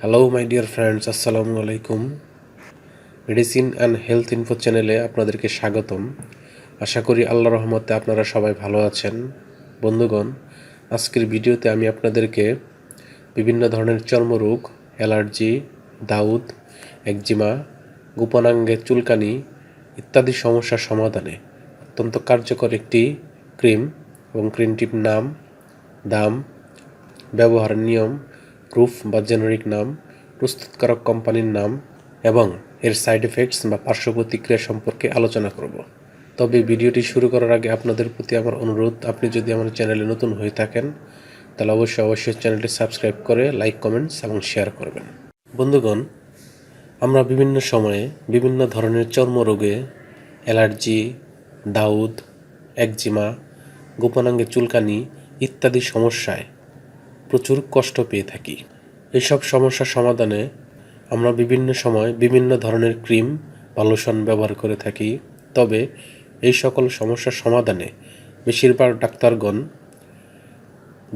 Hello my dear friends, আসসালামু আলাইকুম। Medicine and health info চ্যানেলে আপনাদেরকে স্বাগতম। আশা করি আল্লাহর রহমতে আপনারা সবাই ভালো আছেন। বন্ধুগণ, আজকের ভিডিওতে আমি আপনাদেরকে বিভিন্ন ধরনের চর্মরোগ, অ্যালার্জি, দাউদ, একজিমা, গোপনাঙ্গের চুলকানি ইত্যাদি সমস্যার সমাধানে অত্যন্ত কার্যকর একটি ক্রিম এবং ক্রিমটির নাম, দাম, ব্যবহারের নিয়ম, প্রুফ বা জেনারিক নাম, প্রস্তুতকারক কোম্পানির নাম এবং এর সাইড এফেক্টস বা পার্শ্ব প্রতিক্রিয়া সম্পর্কে আলোচনা করব। তবে ভিডিওটি শুরু করার আগে আপনাদের প্রতি আমার অনুরোধ, আপনি যদি আমার চ্যানেলে নতুন হয়ে থাকেন তাহলে অবশ্যই চ্যানেলটি সাবস্ক্রাইব করে লাইক, কমেন্টস এবং শেয়ার করবেন। বন্ধুগণ, আমরা বিভিন্ন সময়ে বিভিন্ন ধরনের চর্মরোগে, অ্যালার্জি, দাউদ, একজিমা, গোপনাঙ্গে চুলকানি ইত্যাদি সমস্যায় প্রচুর কষ্ট পেয়ে থাকি। এইসব সমস্যার সমাধানে আমরা বিভিন্ন সময় বিভিন্ন ধরনের ক্রিম বা লোশন ব্যবহার করে থাকি। তবে এই সকল সমস্যার সমাধানে বেশিরভাগ ডাক্তারগণ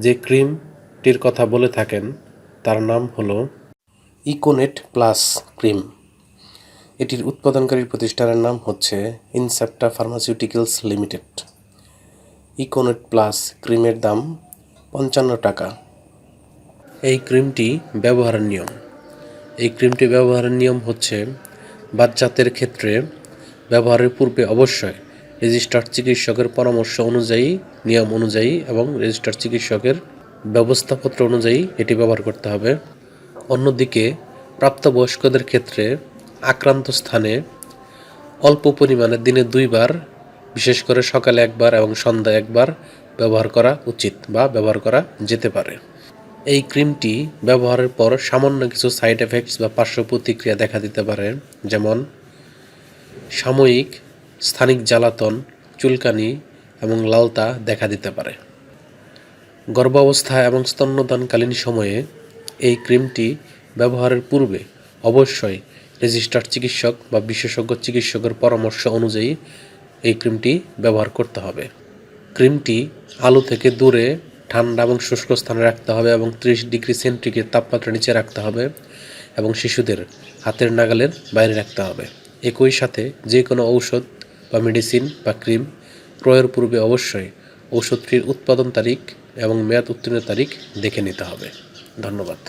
যে ক্রিমটির কথা বলে থাকেন তার নাম হলো ইকোনেট প্লাস ক্রিম। এটির উৎপাদনকারী প্রতিষ্ঠানের নাম হচ্ছে Incepta pharmaceuticals limited. Econate plus ক্রিমের দাম 55 টাকা। এই ক্রিমটি ব্যবহারের নিয়ম হচ্ছে বাচ্চাদের ক্ষেত্রে ব্যবহারের পূর্বে অবশ্যই রেজিস্টার্ড চিকিৎসকের পরামর্শ অনুযায়ী, নিয়ম অনুযায়ী এবং রেজিস্টার্ড চিকিৎসকের ব্যবস্থাপত্র অনুযায়ী এটি ব্যবহার করতে হবে। অন্যদিকে প্রাপ্তবয়স্কদের ক্ষেত্রে আক্রান্ত স্থানে অল্প পরিমাণে দিনে 2 বার, বিশেষ করে সকালে 1 বার এবং সন্ধ্যায় 1 বার ব্যবহার করা উচিত বা ব্যবহার করা যেতে পারে। এই ক্রিমটি ব্যবহারের পর সামান্য কিছু সাইড এফেক্টস বা পার্শ্ব প্রতিক্রিয়া দেখা দিতে পারে, যেমন সাময়িক স্থানিক জ্বালাতন, চুলকানি এবং লালতা দেখা দিতে পারে। গর্ভাবস্থা এবং স্তন্যদানকালীন সময়ে এই ক্রিমটি ব্যবহারের পূর্বে অবশ্যই রেজিস্টার্ড চিকিৎসক বা বিশেষজ্ঞ চিকিৎসকের পরামর্শ অনুযায়ী এই ক্রিমটি ব্যবহার করতে হবে। ক্রিমটি আলো থেকে দূরে ঠান্ডা এবং শুষ্ক স্থানে রাখতে হবে এবং 30 ডিগ্রি সেন্টিগ্রেড তাপমাত্রা নিচে রাখতে হবে এবং শিশুদের হাতের নাগালের বাইরে রাখতে হবে। একই সাথে যে কোনো ঔষধ বা মেডিসিন বা ক্রিম ক্রয়ের পূর্বে অবশ্যই ঔষধটির উৎপাদন তারিখ এবং মেয়াদ উত্তীর্ণ তারিখ দেখে নিতে হবে। ধন্যবাদ।